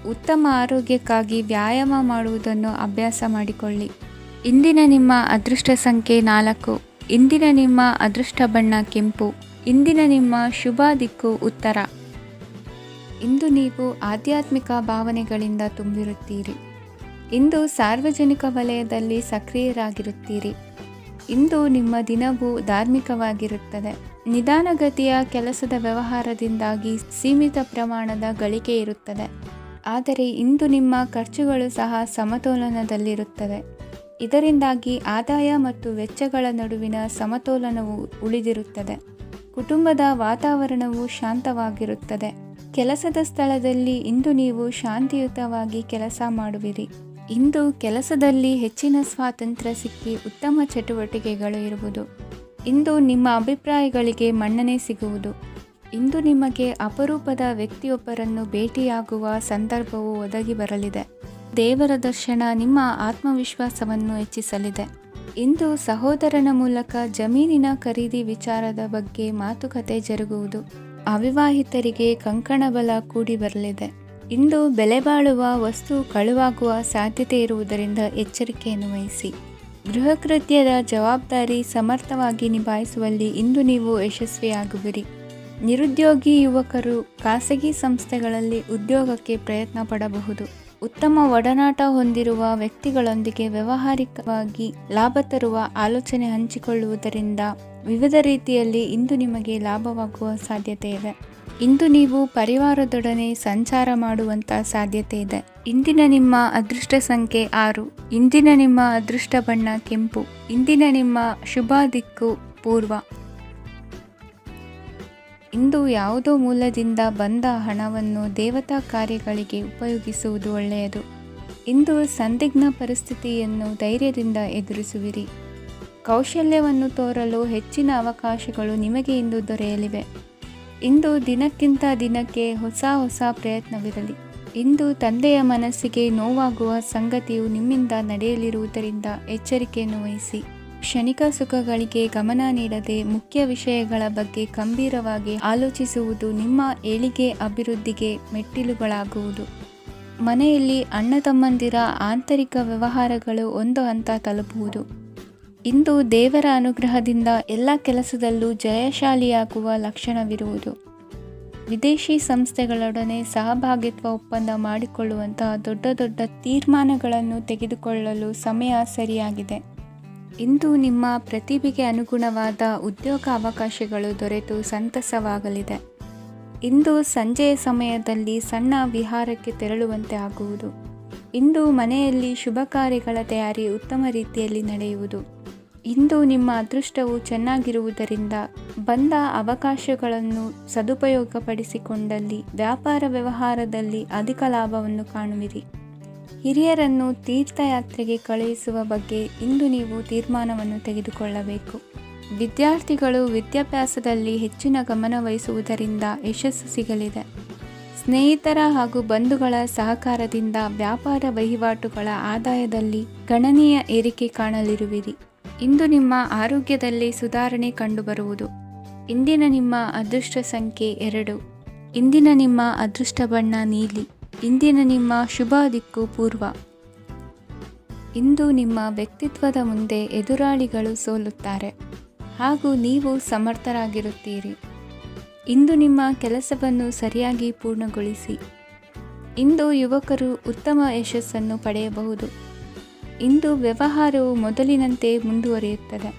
Speaker 1: ಉತ್ತಮ ಆರೋಗ್ಯಕ್ಕಾಗಿ ವ್ಯಾಯಾಮ ಮಾಡುವುದನ್ನು ಅಭ್ಯಾಸ ಮಾಡಿಕೊಳ್ಳಿ. ಇಂದಿನ ನಿಮ್ಮ ಅದೃಷ್ಟ ಸಂಖ್ಯೆ 4. ಇಂದಿನ ನಿಮ್ಮ ಅದೃಷ್ಟ ಬಣ್ಣ ಕೆಂಪು. ಇಂದಿನ ನಿಮ್ಮ ಶುಭ ದಿಕ್ಕು ಉತ್ತರ. ಇಂದು ನೀವು ಆಧ್ಯಾತ್ಮಿಕ ಭಾವನೆಗಳಿಂದ ತುಂಬಿರುತ್ತೀರಿ. ಇಂದು ಸಾರ್ವಜನಿಕ ವಲಯದಲ್ಲಿ ಸಕ್ರಿಯರಾಗಿರುತ್ತೀರಿ. ಇಂದು ನಿಮ್ಮ ದಿನವೂ ಧಾರ್ಮಿಕವಾಗಿರುತ್ತದೆ. ನಿಧಾನಗತಿಯ ಕೆಲಸದ ವ್ಯವಹಾರದಿಂದಾಗಿ ಸೀಮಿತ ಪ್ರಮಾಣದ ಗಳಿಕೆ ಇರುತ್ತದೆ. ಆದರೆ ಇಂದು ನಿಮ್ಮ ಖರ್ಚುಗಳು ಸಹ ಸಮತೋಲನದಲ್ಲಿರುತ್ತವೆ. ಇದರಿಂದಾಗಿ ಆದಾಯ ಮತ್ತು ವೆಚ್ಚಗಳ ನಡುವಿನ ಸಮತೋಲನವು ಉಳಿದಿರುತ್ತದೆ. ಕುಟುಂಬದ ವಾತಾವರಣವು ಶಾಂತವಾಗಿರುತ್ತದೆ. ಕೆಲಸದ ಸ್ಥಳದಲ್ಲಿ ಇಂದು ನೀವು ಶಾಂತಿಯುತವಾಗಿ ಕೆಲಸ ಮಾಡುವಿರಿ. ಇಂದು ಕೆಲಸದಲ್ಲಿ ಹೆಚ್ಚಿನ ಸ್ವಾತಂತ್ರ್ಯ ಸಿಕ್ಕಿ ಉತ್ತಮ ಚಟುವಟಿಕೆಗಳು ಇರುವುದು. ಇಂದು ನಿಮ್ಮ ಅಭಿಪ್ರಾಯಗಳಿಗೆ ಮನ್ನಣೆ ಸಿಗುವುದು. ಇಂದು ನಿಮಗೆ ಅಪರೂಪದ ವ್ಯಕ್ತಿಯೊಬ್ಬರನ್ನು ಭೇಟಿಯಾಗುವ ಸಂದರ್ಭವು ಒದಗಿ ಬರಲಿದೆ. ದೇವರ ದರ್ಶನ ನಿಮ್ಮ ಆತ್ಮವಿಶ್ವಾಸವನ್ನು ಹೆಚ್ಚಿಸಲಿದೆ. ಇಂದು ಸಹೋದರನ ಮೂಲಕ ಜಮೀನಿನ ಖರೀದಿ ವಿಚಾರದ ಬಗ್ಗೆ ಮಾತುಕತೆ ಜರುಗುವುದು. ಅವಿವಾಹಿತರಿಗೆ ಕಂಕಣ ಬಲ ಕೂಡಿ ಬರಲಿದೆ. ಇಂದು ಬೆಲೆ ಬಾಳುವ ವಸ್ತು ಕಳುವಾಗುವ ಸಾಧ್ಯತೆ ಇರುವುದರಿಂದ ಎಚ್ಚರಿಕೆಯನ್ನು ವಹಿಸಿ. ಗೃಹ ಕೃತ್ಯದ ಜವಾಬ್ದಾರಿ ಸಮರ್ಥವಾಗಿ ನಿಭಾಯಿಸುವಲ್ಲಿ ಇಂದು ನೀವು ಯಶಸ್ವಿಯಾಗುವಿರಿ. ನಿರುದ್ಯೋಗಿ ಯುವಕರು ಖಾಸಗಿ ಸಂಸ್ಥೆಗಳಲ್ಲಿ ಉದ್ಯೋಗಕ್ಕೆ ಪ್ರಯತ್ನ ಪಡಬಹುದು. ಉತ್ತಮ ಒಡನಾಟ ಹೊಂದಿರುವ ವ್ಯಕ್ತಿಗಳೊಂದಿಗೆ ವ್ಯಾವಹಾರಿಕವಾಗಿ ಲಾಭ ತರುವ ಆಲೋಚನೆ ಹಂಚಿಕೊಳ್ಳುವುದರಿಂದ ವಿವಿಧ ರೀತಿಯಲ್ಲಿ ಇಂದು ನಿಮಗೆ ಲಾಭವಾಗುವ ಸಾಧ್ಯತೆ ಇದೆ. ಇಂದು ನೀವು ಪರಿವಾರದೊಡನೆ ಸಂಚಾರ ಮಾಡುವಂಥ ಸಾಧ್ಯತೆ ಇದೆ. ಇಂದಿನ ನಿಮ್ಮ ಅದೃಷ್ಟ ಸಂಖ್ಯೆ 6. ಇಂದಿನ ನಿಮ್ಮ ಅದೃಷ್ಟ ಬಣ್ಣ ಕೆಂಪು. ಇಂದಿನ ನಿಮ್ಮ ಶುಭ ದಿಕ್ಕು ಪೂರ್ವ. ಇಂದು ಯಾವುದೋ ಮೂಲದಿಂದ ಬಂದ ಹಣವನ್ನು ದೇವತಾ ಕಾರ್ಯಗಳಿಗೆ ಉಪಯೋಗಿಸುವುದು ಒಳ್ಳೆಯದು. ಇಂದು ಸಂದಿಗ್ಧ ಪರಿಸ್ಥಿತಿಯನ್ನು ಧೈರ್ಯದಿಂದ ಎದುರಿಸುವಿರಿ. ಕೌಶಲ್ಯವನ್ನು ತೋರಲು ಹೆಚ್ಚಿನ ಅವಕಾಶಗಳು ನಿಮಗೆ ಇಂದು ದೊರೆಯಲಿವೆ. ಇಂದು ದಿನಕ್ಕಿಂತ ದಿನಕ್ಕೆ ಹೊಸ ಪ್ರಯತ್ನವಿರಲಿ. ಇಂದು ತಂದೆಯ ಮನಸ್ಸಿಗೆ ನೋವಾಗುವ ಸಂಗತಿಯು ನಿಮ್ಮಿಂದ ನಡೆಯಲಿರುವುದರಿಂದ ಎಚ್ಚರಿಕೆಯನ್ನು ವಹಿಸಿ. ಕ್ಷಣಿಕ ಸುಖಗಳಿಗೆ ಗಮನ ನೀಡದೆ ಮುಖ್ಯ ವಿಷಯಗಳ ಬಗ್ಗೆ ಗಂಭೀರವಾಗಿ ಆಲೋಚಿಸುವುದು ನಿಮ್ಮ ಏಳಿಗೆ ಅಭಿವೃದ್ಧಿಗೆ ಮೆಟ್ಟಿಲುಗಳಾಗುವುದು. ಮನೆಯಲ್ಲಿ ಅಣ್ಣ ತಮ್ಮಂದಿರ ಆಂತರಿಕ ವ್ಯವಹಾರಗಳು ಒಂದು ಹಂತ ತಲುಪುವುದು. ಇಂದು ದೇವರ ಅನುಗ್ರಹದಿಂದ ಎಲ್ಲ ಕೆಲಸದಲ್ಲೂ ಜಯಶಾಲಿಯಾಗುವ ಲಕ್ಷಣವಿರುವುದು. ವಿದೇಶಿ ಸಂಸ್ಥೆಗಳೊಡನೆ ಸಹಭಾಗಿತ್ವ ಒಪ್ಪಂದ ಮಾಡಿಕೊಳ್ಳುವಂತಹ ದೊಡ್ಡ ತೀರ್ಮಾನಗಳನ್ನು ತೆಗೆದುಕೊಳ್ಳಲು ಸಮಯ ಸರಿಯಾಗಿದೆ. ಇಂದು ನಿಮ್ಮ ಪ್ರತಿಭೆಗೆ ಅನುಗುಣವಾದ ಉದ್ಯೋಗ ಅವಕಾಶಗಳು ದೊರೆತು ಸಂತಸವಾಗಲಿದೆ. ಇಂದು ಸಂಜೆಯ ಸಮಯದಲ್ಲಿ ಸಣ್ಣ ವಿಹಾರಕ್ಕೆ ತೆರಳುವಂತೆ ಆಗುವುದು. ಇಂದು ಮನೆಯಲ್ಲಿ ಶುಭ ಕಾರ್ಯಗಳ ತಯಾರಿ ಉತ್ತಮ ರೀತಿಯಲ್ಲಿ ನಡೆಯುವುದು. ಇಂದು ನಿಮ್ಮ ಅದೃಷ್ಟವು ಚೆನ್ನಾಗಿರುವುದರಿಂದ ಬಂದ ಅವಕಾಶಗಳನ್ನು ಸದುಪಯೋಗಪಡಿಸಿಕೊಂಡಲ್ಲಿ ವ್ಯಾಪಾರ ವ್ಯವಹಾರದಲ್ಲಿ ಅಧಿಕ ಲಾಭವನ್ನು ಕಾಣುವಿರಿ. ಹಿರಿಯರನ್ನು ತೀರ್ಥಯಾತ್ರೆಗೆ ಕಳುಹಿಸುವ ಬಗ್ಗೆ ಇಂದು ನೀವು ತೀರ್ಮಾನವನ್ನು ತೆಗೆದುಕೊಳ್ಳಬೇಕು. ವಿದ್ಯಾರ್ಥಿಗಳು ವಿದ್ಯಾಭ್ಯಾಸದಲ್ಲಿ ಹೆಚ್ಚಿನ ಗಮನ ವಹಿಸುವುದರಿಂದ ಯಶಸ್ಸು ಸಿಗಲಿದೆ. ಸ್ನೇಹಿತರ ಹಾಗೂ ಬಂಧುಗಳ ಸಹಕಾರದಿಂದ ವ್ಯಾಪಾರ ವಹಿವಾಟುಗಳ ಆದಾಯದಲ್ಲಿ ಗಣನೀಯ ಏರಿಕೆ ಕಾಣಲಿರುವಿರಿ. ಇಂದು ನಿಮ್ಮ ಆರೋಗ್ಯದಲ್ಲಿ ಸುಧಾರಣೆ ಕಂಡುಬರುವುದು. ಇಂದಿನ ನಿಮ್ಮ ಅದೃಷ್ಟ ಸಂಖ್ಯೆ 2. ಇಂದಿನ ನಿಮ್ಮ ಅದೃಷ್ಟ ಬಣ್ಣ ನೀಲಿ. ಇಂದಿನ ನಿಮ್ಮ ಶುಭ ದಿಕ್ಕು ಪೂರ್ವ. ಇಂದು ನಿಮ್ಮ ವ್ಯಕ್ತಿತ್ವದ ಮುಂದೆ ಎದುರಾಳಿಗಳು ಸೋಲುತ್ತಾರೆ ಹಾಗೂ ನೀವು ಸಮರ್ಥರಾಗಿರುತ್ತೀರಿ. ಇಂದು ನಿಮ್ಮ ಕೆಲಸವನ್ನು ಸರಿಯಾಗಿ ಪೂರ್ಣಗೊಳಿಸಿ. ಇಂದು ಯುವಕರು ಉತ್ತಮ ಯಶಸ್ಸನ್ನು ಪಡೆಯಬಹುದು. ಇಂದು ವ್ಯವಹಾರವು ಮೊದಲಿನಂತೆ ಮುಂದುವರಿಯುತ್ತದೆ.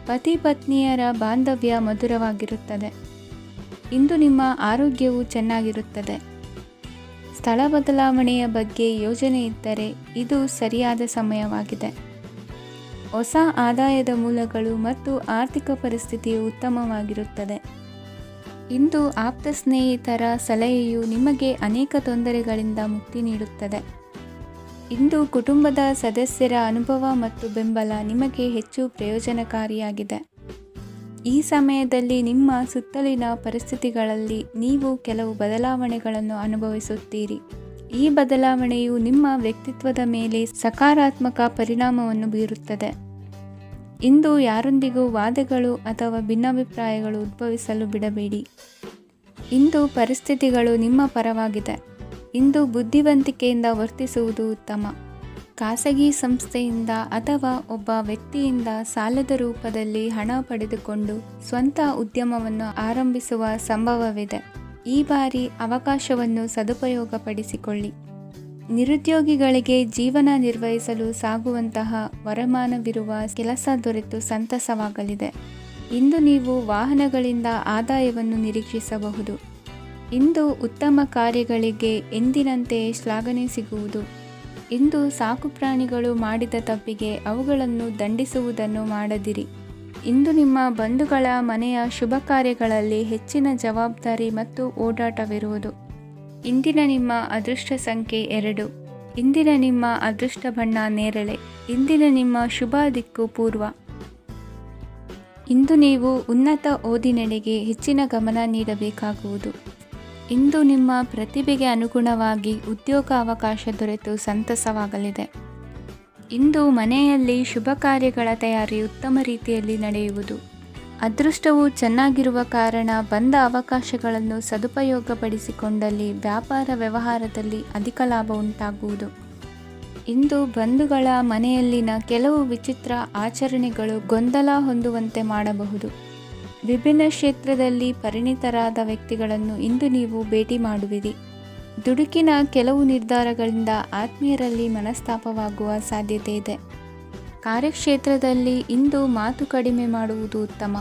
Speaker 1: ಪತಿ ಪತ್ನಿಯರ ಬಾಂಧವ್ಯ ಮಧುರವಾಗಿರುತ್ತದೆ. ಇಂದು ನಿಮ್ಮ ಆರೋಗ್ಯವು ಚೆನ್ನಾಗಿರುತ್ತದೆ. ಸ್ಥಳ ಬದಲಾವಣೆಯ ಬಗ್ಗೆ ಯೋಜನೆ ಇದ್ದರೆ ಇದು ಸರಿಯಾದ ಸಮಯವಾಗಿದೆ. ಹೊಸ ಆದಾಯದ ಮೂಲಗಳು ಮತ್ತು ಆರ್ಥಿಕ ಪರಿಸ್ಥಿತಿಯು ಉತ್ತಮವಾಗಿರುತ್ತದೆ. ಇಂದು ಆಪ್ತ ಸ್ನೇಹಿತರ ಸಲಹೆಯು ನಿಮಗೆ ಅನೇಕ ತೊಂದರೆಗಳಿಂದ ಮುಕ್ತಿ ನೀಡುತ್ತದೆ. ಇಂದು ಕುಟುಂಬದ ಸದಸ್ಯರ ಅನುಭವ ಮತ್ತು ಬೆಂಬಲ ನಿಮಗೆ ಹೆಚ್ಚು ಪ್ರಯೋಜನಕಾರಿಯಾಗಿದೆ. ಈ ಸಮಯದಲ್ಲಿ ನಿಮ್ಮ ಸುತ್ತಲಿನ ಪರಿಸ್ಥಿತಿಗಳಲ್ಲಿ ನೀವು ಕೆಲವು ಬದಲಾವಣೆಗಳನ್ನು ಅನುಭವಿಸುತ್ತೀರಿ. ಈ ಬದಲಾವಣೆಯು ನಿಮ್ಮ ವ್ಯಕ್ತಿತ್ವದ ಮೇಲೆ ಸಕಾರಾತ್ಮಕ ಪರಿಣಾಮವನ್ನು ಬೀರುತ್ತದೆ. ಇಂದು ಯಾರೊಂದಿಗೂ ವಾದಗಳು ಅಥವಾ ಭಿನ್ನಾಭಿಪ್ರಾಯಗಳು ಉದ್ಭವಿಸಲು ಬಿಡಬೇಡಿ. ಇಂದು ಪರಿಸ್ಥಿತಿಗಳು ನಿಮ್ಮ ಪರವಾಗಿದೆ. ಇಂದು ಬುದ್ಧಿವಂತಿಕೆಯಿಂದ ವರ್ತಿಸುವುದು ಉತ್ತಮ. ಖಾಸಗಿ ಸಂಸ್ಥೆಯಿಂದ ಅಥವಾ ಒಬ್ಬ ವ್ಯಕ್ತಿಯಿಂದ ಸಾಲದ ರೂಪದಲ್ಲಿ ಹಣ ಪಡೆದುಕೊಂಡು ಸ್ವಂತ ಉದ್ಯಮವನ್ನು ಆರಂಭಿಸುವ ಸಂಭವವಿದೆ. ಈ ಬಾರಿ ಅವಕಾಶವನ್ನು ಸದುಪಯೋಗಪಡಿಸಿಕೊಳ್ಳಿ. ನಿರುದ್ಯೋಗಿಗಳಿಗೆ ಜೀವನ ನಿರ್ವಹಿಸಲು ಸಾಗುವಂತಹ ವರಮಾನವಿರುವ ಕೆಲಸ ದೊರೆತು ಸಂತಸವಾಗಲಿದೆ. ಇಂದು ನೀವು ವಾಹನಗಳಿಂದ ಆದಾಯವನ್ನು ನಿರೀಕ್ಷಿಸಬಹುದು. ಇಂದು ಉತ್ತಮ ಕಾರ್ಯಗಳಿಗೆ ಎಂದಿನಂತೆಯೇ ಶ್ಲಾಘನೆ ಸಿಗುವುದು. ಇಂದು ಸಾಕುಪ್ರಾಣಿಗಳು ಮಾಡಿದ ತಪ್ಪಿಗೆ ಅವುಗಳನ್ನು ದಂಡಿಸುವುದನ್ನು ಮಾಡದಿರಿ. ಇಂದು ನಿಮ್ಮ ಬಂಧುಗಳ ಮನೆಯ ಶುಭ ಕಾರ್ಯಗಳಲ್ಲಿ ಹೆಚ್ಚಿನ ಜವಾಬ್ದಾರಿ ಮತ್ತು ಓಡಾಟವಿರುವುದು. ಇಂದಿನ ನಿಮ್ಮ ಅದೃಷ್ಟ ಸಂಖ್ಯೆ 2. ಇಂದಿನ ನಿಮ್ಮ ಅದೃಷ್ಟ ಬಣ್ಣ ನೇರಳೆ. ಇಂದಿನ ನಿಮ್ಮ ಶುಭ ದಿಕ್ಕು ಪೂರ್ವ. ಇಂದು ನೀವು ಉನ್ನತ ಓದಿನೆಡೆಗೆ ಹೆಚ್ಚಿನ ಗಮನ ನೀಡಬೇಕಾಗುವುದು. ಇಂದು ನಿಮ್ಮ ಪ್ರತಿಭೆಗೆ ಅನುಗುಣವಾಗಿ ಉದ್ಯೋಗ ಅವಕಾಶ ದೊರೆತು ಸಂತಸವಾಗಲಿದೆ. ಇಂದು ಮನೆಯಲ್ಲಿ ಶುಭ ಕಾರ್ಯಗಳ ತಯಾರಿ ಉತ್ತಮ ರೀತಿಯಲ್ಲಿ ನಡೆಯುವುದು. ಅದೃಷ್ಟವು ಚೆನ್ನಾಗಿರುವ ಕಾರಣ ಬಂದ ಅವಕಾಶಗಳನ್ನು ಸದುಪಯೋಗಪಡಿಸಿಕೊಂಡಲ್ಲಿ ವ್ಯಾಪಾರ ವ್ಯವಹಾರದಲ್ಲಿ ಅಧಿಕ ಲಾಭ ಉಂಟಾಗುವುದು. ಇಂದು ಬಂಧುಗಳ ಮನೆಯಲ್ಲಿನ ಕೆಲವು ವಿಚಿತ್ರ ಆಚರಣೆಗಳು ಗೊಂದಲ ಹೊಂದುವಂತೆ ಮಾಡಬಹುದು. ವಿಭಿನ್ನ ಕ್ಷೇತ್ರದಲ್ಲಿ ಪರಿಣಿತರಾದ ವ್ಯಕ್ತಿಗಳನ್ನು ಇಂದು ನೀವು ಭೇಟಿ ಮಾಡುವಿರಿ. ದುಡುಕಿನ ಕೆಲವು ನಿರ್ಧಾರಗಳಿಂದ ಆತ್ಮೀಯರಲ್ಲಿ ಮನಸ್ತಾಪವಾಗುವ ಸಾಧ್ಯತೆ ಇದೆ. ಕಾರ್ಯಕ್ಷೇತ್ರದಲ್ಲಿ ಇಂದು ಮಾತು ಕಡಿಮೆ ಮಾಡುವುದು ಉತ್ತಮ.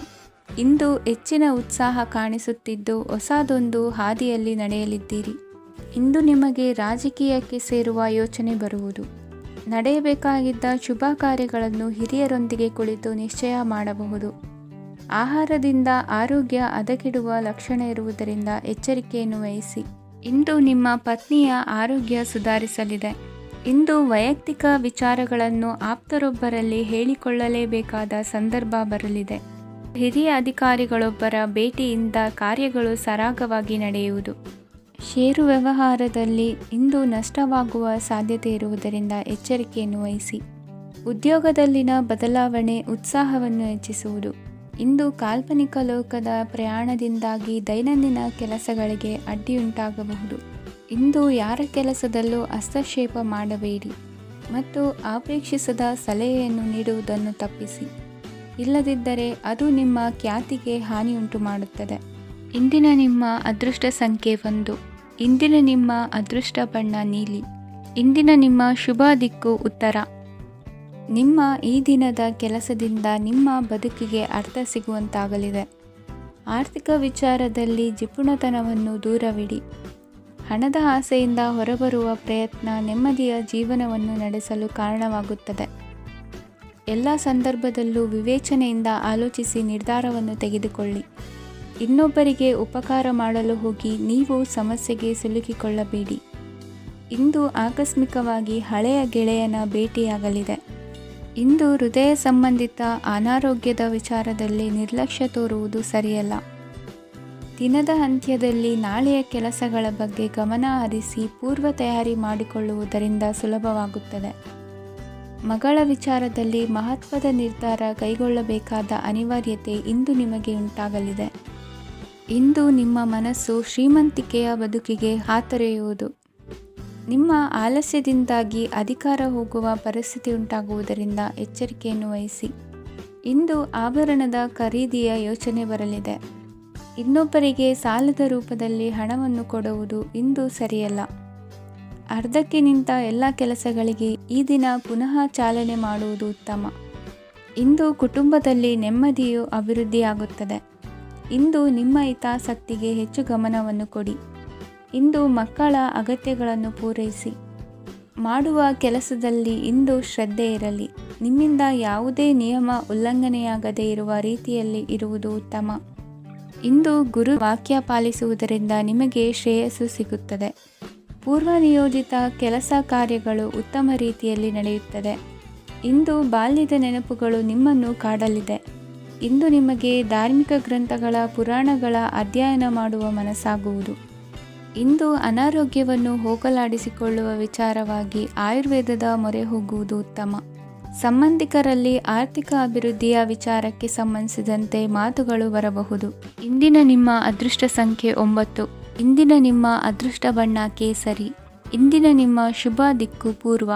Speaker 1: ಇಂದು ಹೆಚ್ಚಿನ ಉತ್ಸಾಹ ಕಾಣಿಸುತ್ತಿದ್ದು ಹೊಸದೊಂದು ಹಾದಿಯಲ್ಲಿ ನಡೆಯಲಿದ್ದೀರಿ. ಇಂದು ನಿಮಗೆ ರಾಜಕೀಯಕ್ಕೆ ಸೇರುವ ಯೋಚನೆ ಬರುವುದು. ನಡೆಯಬೇಕಾಗಿದ್ದ ಶುಭ ಕಾರ್ಯಗಳನ್ನು ಹಿರಿಯರೊಂದಿಗೆ ಕುಳಿತು ನಿಶ್ಚಯ ಮಾಡಬಹುದು. ಆಹಾರದಿಂದ ಆರೋಗ್ಯ ಹದಗೆಡುವ ಲಕ್ಷಣ ಇರುವುದರಿಂದ ಎಚ್ಚರಿಕೆಯನ್ನು ವಹಿಸಿ. ಇಂದು ನಿಮ್ಮ ಪತ್ನಿಯ ಆರೋಗ್ಯ ಸುಧಾರಿಸಲಿದೆ. ಇಂದು ವೈಯಕ್ತಿಕ ವಿಚಾರಗಳನ್ನು ಆಪ್ತರೊಬ್ಬರಲ್ಲಿ ಹೇಳಿಕೊಳ್ಳಲೇಬೇಕಾದ ಸಂದರ್ಭ ಬರಲಿದೆ. ಹಿರಿಯ ಅಧಿಕಾರಿಗಳೊಬ್ಬರ ಭೇಟಿಯಿಂದ ಕಾರ್ಯಗಳು ಸರಾಗವಾಗಿ ನಡೆಯುವುದು. ಷೇರು ವ್ಯವಹಾರದಲ್ಲಿ ಇಂದು ನಷ್ಟವಾಗುವ ಸಾಧ್ಯತೆ ಇರುವುದರಿಂದ ಎಚ್ಚರಿಕೆಯನ್ನು ವಹಿಸಿ. ಉದ್ಯೋಗದಲ್ಲಿನ ಬದಲಾವಣೆ ಉತ್ಸಾಹವನ್ನು ಹೆಚ್ಚಿಸುವುದು. ಇಂದು ಕಾಲ್ಪನಿಕ ಲೋಕದ ಪ್ರಯಾಣದಿಂದಾಗಿ ದೈನಂದಿನ ಕೆಲಸಗಳಿಗೆ ಅಡ್ಡಿಯುಂಟಾಗಬಹುದು. ಇಂದು ಯಾರ ಕೆಲಸದಲ್ಲೂ ಹಸ್ತಕ್ಷೇಪ ಮಾಡಬೇಡಿ ಮತ್ತು ಅಪೇಕ್ಷಿಸದ ಸಲಹೆಯನ್ನು ನೀಡುವುದನ್ನು ತಪ್ಪಿಸಿ. ಇಲ್ಲದಿದ್ದರೆ ಅದು ನಿಮ್ಮ ಖ್ಯಾತಿಗೆ ಹಾನಿಯುಂಟು ಮಾಡುತ್ತದೆ. ಇಂದಿನ ನಿಮ್ಮ ಅದೃಷ್ಟ ಸಂಖ್ಯೆ 1. ಇಂದಿನ ನಿಮ್ಮ ಅದೃಷ್ಟ ಬಣ್ಣ ನೀಲಿ. ಇಂದಿನ ನಿಮ್ಮ ಶುಭ ದಿಕ್ಕು ಉತ್ತರ. ನಿಮ್ಮ ಈ ದಿನದ ಕೆಲಸದಿಂದ ನಿಮ್ಮ ಬದುಕಿಗೆ ಅರ್ಥ ಸಿಗುವಂತಾಗಲಿದೆ. ಆರ್ಥಿಕ ವಿಚಾರದಲ್ಲಿ ಜಿಪುಣತನವನ್ನು ದೂರವಿಡಿ. ಹಣದ ಆಸೆಯಿಂದ ಹೊರಬರುವ ಪ್ರಯತ್ನ ನೆಮ್ಮದಿಯ ಜೀವನವನ್ನು ನಡೆಸಲು ಕಾರಣವಾಗುತ್ತದೆ. ಎಲ್ಲ ಸಂದರ್ಭದಲ್ಲೂ ವಿವೇಚನೆಯಿಂದ ಆಲೋಚಿಸಿ ನಿರ್ಧಾರವನ್ನು ತೆಗೆದುಕೊಳ್ಳಿ. ಇನ್ನೊಬ್ಬರಿಗೆ ಉಪಕಾರ ಮಾಡಲು ಹೋಗಿ ನೀವು ಸಮಸ್ಯೆಗೆ ಸಿಲುಕಿಕೊಳ್ಳಬೇಡಿ. ಇಂದು ಆಕಸ್ಮಿಕವಾಗಿ ಹಳೆಯ ಗೆಳೆಯನ ಭೇಟಿಯಾಗಲಿದೆ. ಇಂದು ಹೃದಯ ಸಂಬಂಧಿತ ಅನಾರೋಗ್ಯದ ವಿಚಾರದಲ್ಲಿ ನಿರ್ಲಕ್ಷ್ಯ ತೋರುವುದು ಸರಿಯಲ್ಲ. ದಿನದ ಅಂತ್ಯದಲ್ಲಿ ನಾಳೆಯ ಕೆಲಸಗಳ ಬಗ್ಗೆ ಗಮನ ಹರಿಸಿ ಪೂರ್ವ ತಯಾರಿ ಮಾಡಿಕೊಳ್ಳುವುದರಿಂದ ಸುಲಭವಾಗುತ್ತದೆ. ಮಗಳ ವಿಚಾರದಲ್ಲಿ ಮಹತ್ವದ ನಿರ್ಧಾರ ಕೈಗೊಳ್ಳಬೇಕಾದ ಅನಿವಾರ್ಯತೆ ಇಂದು ನಿಮಗೆ ಉಂಟಾಗಲಿದೆ. ಇಂದು ನಿಮ್ಮ ಮನಸ್ಸು ಶ್ರೀಮಂತಿಕೆಯ ಬದುಕಿಗೆ ಹಾತೊರೆಯುವುದು. ನಿಮ್ಮ ಆಲಸ್ಯದಿಂದಾಗಿ ಅಧಿಕಾರ ಹೋಗುವ ಪರಿಸ್ಥಿತಿ ಉಂಟಾಗುವುದರಿಂದ ಎಚ್ಚರಿಕೆಯನ್ನು ವಹಿಸಿ. ಇಂದು ಆಭರಣದ ಖರೀದಿಯ ಯೋಚನೆ ಬರಲಿದೆ. ಇನ್ನೊಬ್ಬರಿಗೆ ಸಾಲದ ರೂಪದಲ್ಲಿ ಹಣವನ್ನು ಕೊಡುವುದು ಇಂದು ಸರಿಯಲ್ಲ. ಅರ್ಧಕ್ಕೆ ನಿಂತ ಎಲ್ಲ ಕೆಲಸಗಳಿಗೆ ಈ ದಿನ ಪುನಃ ಚಾಲನೆ ಮಾಡುವುದು ಉತ್ತಮ. ಇಂದು ಕುಟುಂಬದಲ್ಲಿ ನೆಮ್ಮದಿಯು ಅಭಿವೃದ್ಧಿಯಾಗುತ್ತದೆ. ಇಂದು ನಿಮ್ಮ ಹಿತಾಸಕ್ತಿಗೆ ಹೆಚ್ಚು ಗಮನವನ್ನು ಕೊಡಿ. ಇಂದು ಮಕ್ಕಳ ಅಗತ್ಯಗಳನ್ನು ಪೂರೈಸಿ. ಮಾಡುವ ಕೆಲಸದಲ್ಲಿ ಇಂದು ಶ್ರದ್ಧೆ ಇರಲಿ. ನಿಮ್ಮಿಂದ ಯಾವುದೇ ನಿಯಮ ಉಲ್ಲಂಘನೆಯಾಗದೇ ಇರುವ ರೀತಿಯಲ್ಲಿ ಇರುವುದು ಉತ್ತಮ. ಇಂದು ಗುರು ವಾಕ್ಯ ಪಾಲಿಸುವುದರಿಂದ ನಿಮಗೆ ಶ್ರೇಯಸ್ಸು ಸಿಗುತ್ತದೆ. ಪೂರ್ವ ನಿಯೋಜಿತ ಕೆಲಸ ಕಾರ್ಯಗಳು ಉತ್ತಮ ರೀತಿಯಲ್ಲಿ ನಡೆಯುತ್ತದೆ. ಇಂದು ಬಾಲ್ಯದ ನೆನಪುಗಳು ನಿಮ್ಮನ್ನು ಕಾಡಲಿದೆ. ಇಂದು ನಿಮಗೆ ಧಾರ್ಮಿಕ ಗ್ರಂಥಗಳ ಪುರಾಣಗಳ ಅಧ್ಯಯನ ಮಾಡುವ ಮನಸ್ಸಾಗುವುದು. ಇಂದು ಅನಾರೋಗ್ಯವನ್ನು ಹೋಗಲಾಡಿಸಿಕೊಳ್ಳುವ ವಿಚಾರವಾಗಿ ಆಯುರ್ವೇದದ ಮೊರೆ ಹೋಗುವುದು ಉತ್ತಮ. ಸಂಬಂಧಿಕರಲ್ಲಿ ಆರ್ಥಿಕ ಅಭಿವೃದ್ಧಿಯ ವಿಚಾರಕ್ಕೆ ಸಂಬಂಧಿಸಿದಂತೆ ಮಾತುಗಳು ಬರಬಹುದು. ಇಂದಿನ ನಿಮ್ಮ ಅದೃಷ್ಟ ಸಂಖ್ಯೆ 9. ಇಂದಿನ ನಿಮ್ಮ ಅದೃಷ್ಟ ಬಣ್ಣ ಕೇಸರಿ. ಇಂದಿನ ನಿಮ್ಮ ಶುಭ ದಿಕ್ಕು ಪೂರ್ವ.